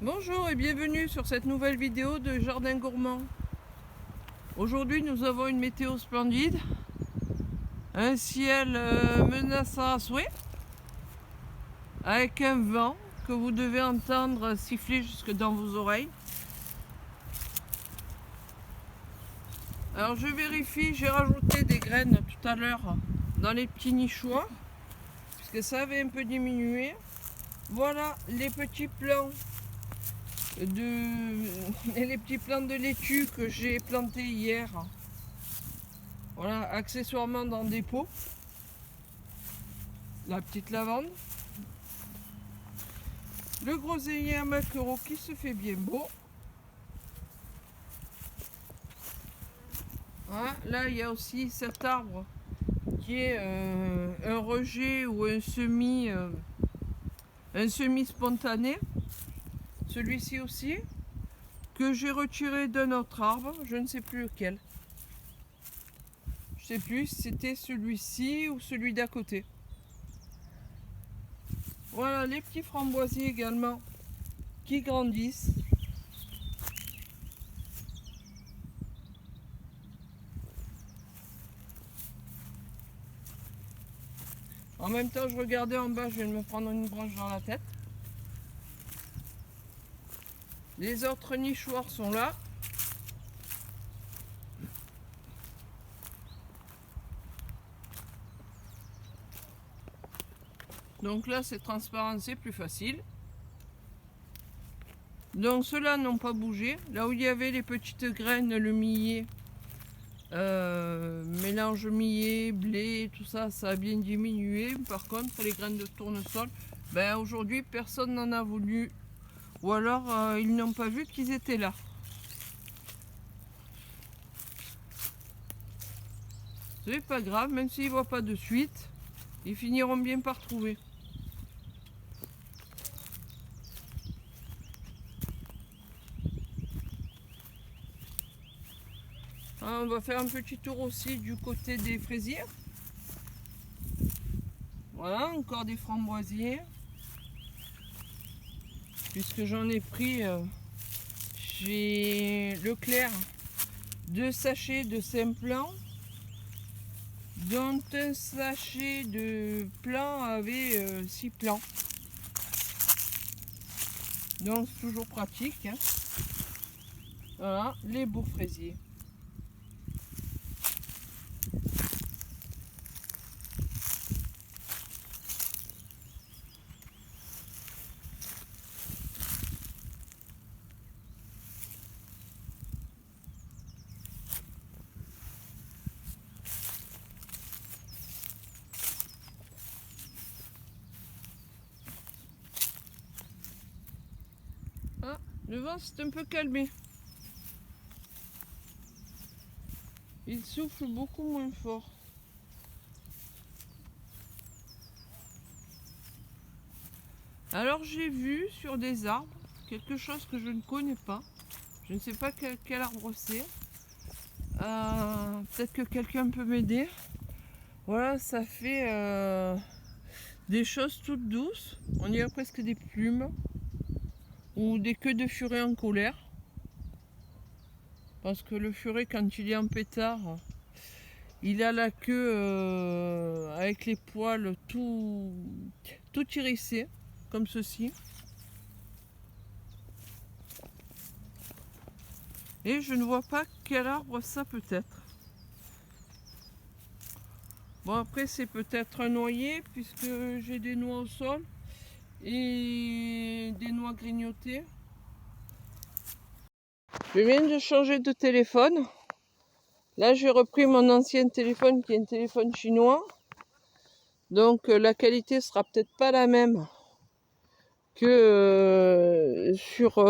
Bonjour et bienvenue sur cette nouvelle vidéo de Jardin Gourmand. Aujourd'hui nous avons une météo splendide, un ciel menaçant à souhait, avec un vent que vous devez entendre siffler jusque dans vos oreilles. Alors je vérifie, j'ai rajouté des graines tout à l'heure dans les petits nichoirs, puisque ça avait un peu diminué. Voilà les petits plants les petits plants de laitue que j'ai plantés hier. Voilà, accessoirement dans des pots. La petite lavande. Le groseillier à maquereau qui se fait bien beau. Voilà, là il y a aussi cet arbre qui est un rejet ou un semis spontané. Celui-ci aussi, que j'ai retiré d'un autre arbre, je ne sais plus lequel. Je ne sais plus si c'était celui-ci ou celui d'à côté. Voilà les petits framboisiers également qui grandissent. En même temps, je regardais en bas, je viens de me prendre une branche dans la tête. Les autres nichoirs sont là. Donc là, c'est transparent, c'est plus facile. Donc ceux-là n'ont pas bougé. Là où il y avait les petites graines, le millet, mélange millet, blé, tout ça, ça a bien diminué. Par contre, les graines de tournesol, ben, aujourd'hui, personne n'en a voulu. Ou alors, ils n'ont pas vu qu'ils étaient là. C'est pas grave, même s'ils ne voient pas de suite, ils finiront bien par trouver. On va faire un petit tour aussi du côté des fraisiers. Voilà, encore des framboisiers. Puisque j'en ai pris chez Leclerc 2 sachets de 5 plants, dont un sachet de plants avait 6 plants. Donc c'est toujours pratique. Hein. Voilà, les beaux fraisiers. Ah, le vent s'est un peu calmé. Il souffle beaucoup moins fort. Alors j'ai vu sur des arbres quelque chose que je ne connais pas. Je ne sais pas quel arbre c'est. Peut-être que quelqu'un peut m'aider. Voilà, ça fait des choses toutes douces. On dirait presque des plumes. Ou des queues de furet en colère. Parce que le furet, quand il est en pétard, il a la queue avec les poils tout hérissés, comme ceci. Et je ne vois pas quel arbre ça peut être. Bon, après c'est peut-être un noyer, puisque j'ai des noix au sol et des noix grignotées. Je viens de changer de téléphone. Là j'ai repris mon ancien téléphone qui est un téléphone chinois. Donc la qualité sera peut-être pas la même que sur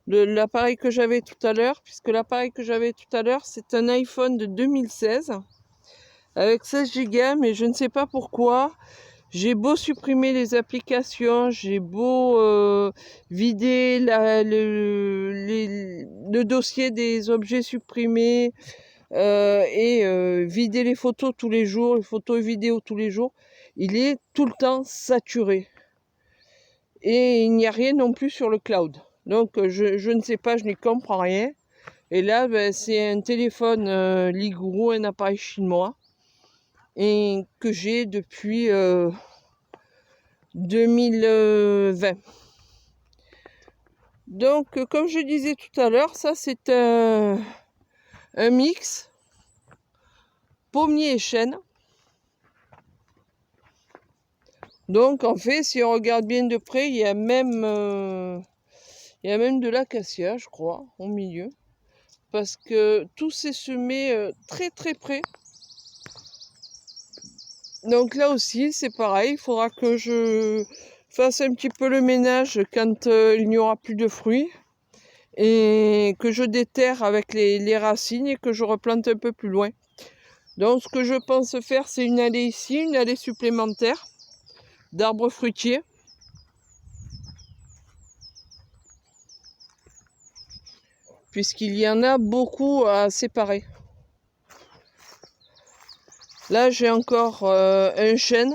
l'appareil que j'avais tout à l'heure, puisque l'appareil que j'avais tout à l'heure c'est un iPhone de 2016 avec 16 Go, mais je ne sais pas pourquoi. J'ai beau supprimer les applications, j'ai beau vider le dossier des objets supprimés et vider les photos tous les jours, les photos et vidéos tous les jours, il est tout le temps saturé. et il n'y a rien non plus sur le cloud. Donc je ne sais pas, je n'y comprends rien. Et là, ben, c'est un téléphone Liguro, un appareil chinois, et que j'ai depuis 2020. Donc, comme je disais tout à l'heure, ça c'est un mix pommier et chêne. Donc, en fait, si on regarde bien de près, il y a même de l'acacia, je crois, au milieu. Parce que tout s'est semé très très près. Donc là aussi, c'est pareil, il faudra que je fasse un petit peu le ménage quand il n'y aura plus de fruits et que je déterre avec les racines et que je replante un peu plus loin. Donc ce que je pense faire, c'est une allée ici, une allée supplémentaire d'arbres fruitiers. Puisqu'il y en a beaucoup à séparer. Là, j'ai encore un chêne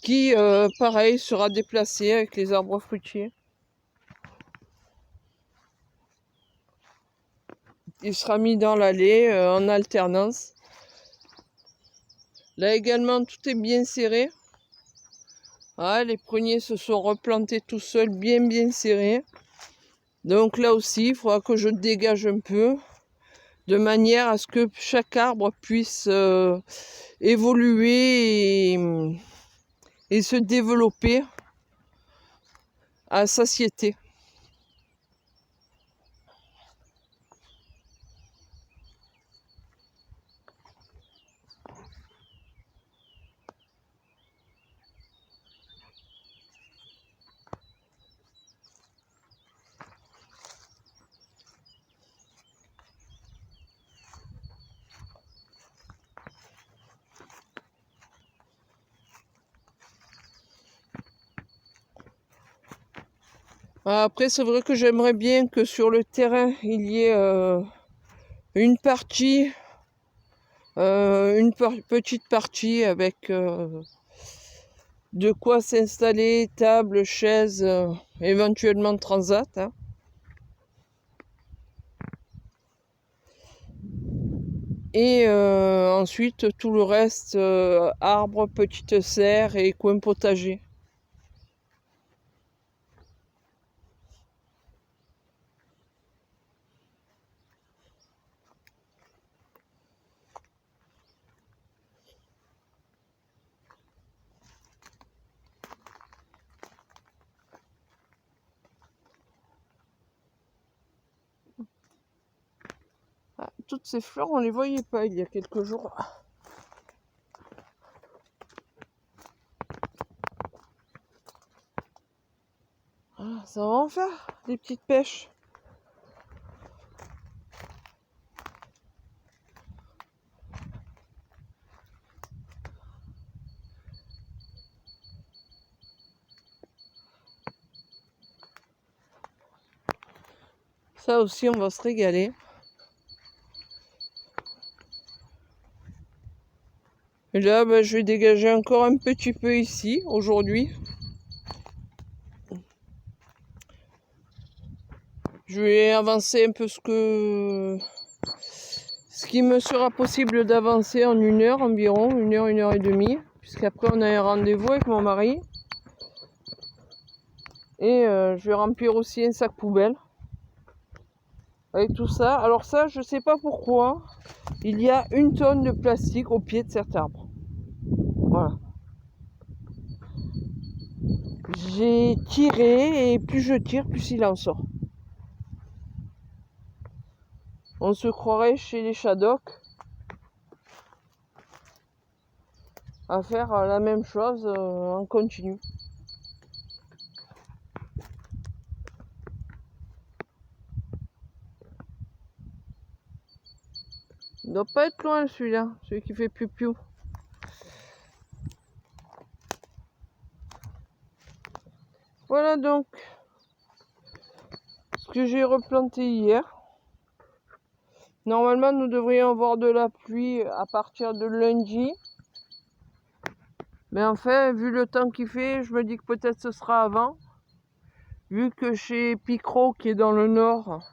qui, pareil, sera déplacé avec les arbres fruitiers. Il sera mis dans l'allée en alternance. Là également, tout est bien serré. Ah, les pruniers se sont replantés tout seuls, bien serrés. Donc là aussi, il faudra que je dégage un peu, de manière à ce que chaque arbre puisse évoluer et se développer à satiété. Après, c'est vrai que j'aimerais bien que sur le terrain, il y ait une partie, petite partie avec de quoi s'installer, table, chaise, éventuellement transat. Hein. Et ensuite, tout le reste, arbres, petites serres et coin potager. Ah, toutes ces fleurs, on ne les voyait pas il y a quelques jours. Ah, ça va en faire des petites pêches. Ça aussi, on va se régaler. Et là, ben, je vais dégager encore un petit peu ici, aujourd'hui. Je vais avancer un peu ce qui me sera possible d'avancer en 1 heure environ, 1 heure et demie. Puisqu'après, on a un rendez-vous avec mon mari. Et je vais remplir aussi un sac poubelle. Avec tout ça. Alors ça, je sais pas pourquoi. Il y a 1 tonne de plastique au pied de cet arbre. Voilà. J'ai tiré et plus je tire, plus il en sort. On se croirait chez les Shadocks à faire la même chose en continu. Il doit pas être loin celui-là, celui qui fait piou-piou. Voilà donc ce que j'ai replanté hier. Normalement, nous devrions avoir de la pluie à partir de lundi. Mais enfin, vu le temps qu'il fait, je me dis que peut-être ce sera avant. Vu que chez Picro, qui est dans le nord,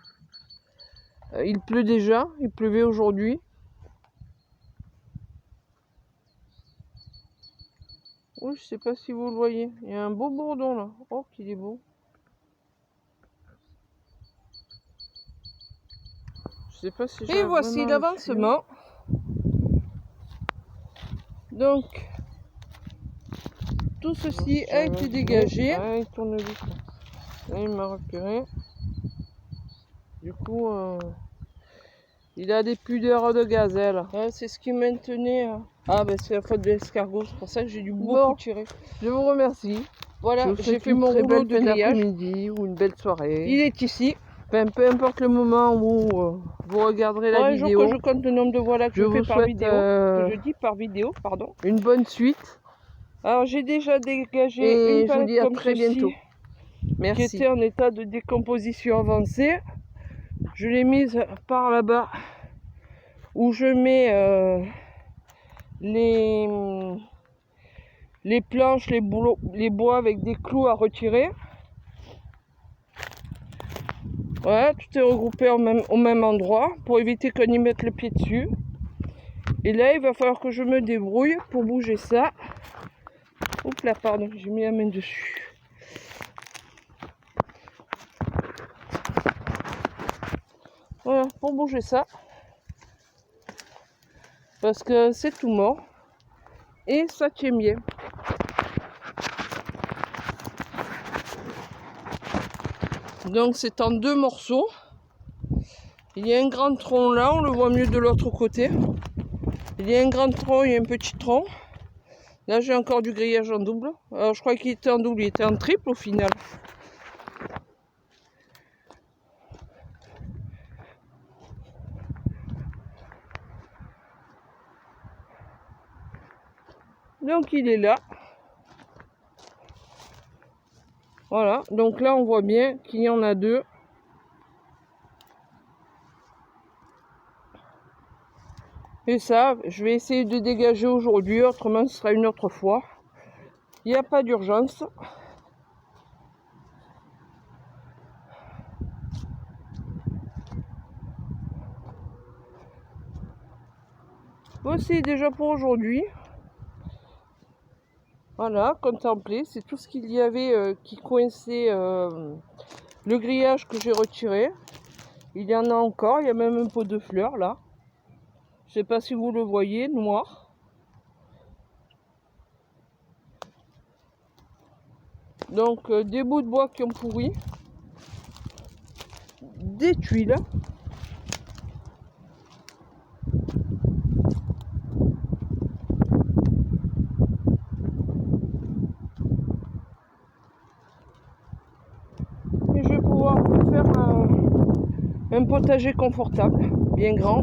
il pleut déjà, il pleuvait aujourd'hui. Oui, je sais pas si vous le voyez. Il y a un beau bourdon là. Oh, qu'il est beau. Je sais pas si et voici l'avancement. Donc, tout ceci a été dégagé. Ah, il tourne vite. Là, il m'a repéré. Du coup, il a des pudeurs de gazelle. Ouais, c'est ce qui maintenait. Ah, ben c'est la faute de l'escargot. C'est pour ça que j'ai dû beaucoup tirer. Je vous remercie. Voilà, j'ai fait mon rouleau de grillage. Midi ou une belle soirée. Il est ici. Enfin, peu importe le moment où vous regarderez la vidéo. Un jour que je compte le nombre de voix là que je fais par vidéo. Que je dis par vidéo, pardon. Une bonne suite. Alors, j'ai déjà dégagé une palette comme très bientôt. Merci. Qui était en état de décomposition avancée. Je l'ai mise par là-bas où je mets les planches, les bois avec des clous à retirer. Voilà, tout est regroupé au même endroit pour éviter qu'on y mette le pied dessus. Et là, il va falloir que je me débrouille pour bouger ça. Oups là, pardon, j'ai mis la main dessus. Voilà, pour bouger ça. Parce que c'est tout mort. Et ça tient bien. Donc c'est en deux morceaux. Il y a un grand tronc là, on le voit mieux de l'autre côté. Il y a un grand tronc et un petit tronc. Là j'ai encore du grillage en double. Alors, je crois qu'il était en double, il était en triple au final. Donc il est là. Voilà, donc là on voit bien qu'il y en a deux. Et ça, je vais essayer de dégager aujourd'hui, autrement ce sera une autre fois. Il n'y a pas d'urgence. Voici déjà pour aujourd'hui. Voilà, contempler, c'est tout ce qu'il y avait qui coinçait le grillage que j'ai retiré. Il y en a encore, il y a même un pot de fleurs là. Je sais pas si vous le voyez, noir. Donc des bouts de bois qui ont pourri. Des tuiles. Et je vais pouvoir me faire un potager confortable, bien grand.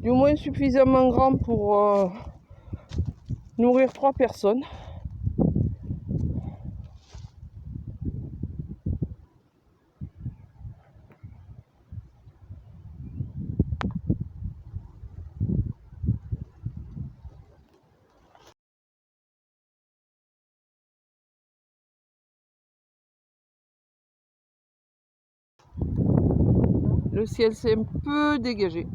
Du moins suffisamment grand pour nourrir 3 personnes. Le ciel s'est un peu dégagé.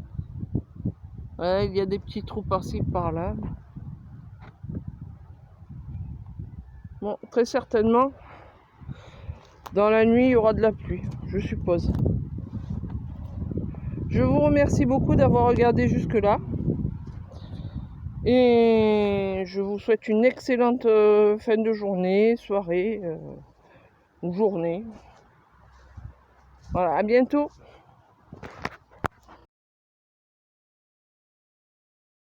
Ouais, il y a des petits trous par-ci par-là. Bon, très certainement, dans la nuit, il y aura de la pluie, je suppose. Je vous remercie beaucoup d'avoir regardé jusque-là. Et je vous souhaite une excellente fin de journée, soirée ou journée. Voilà, à bientôt.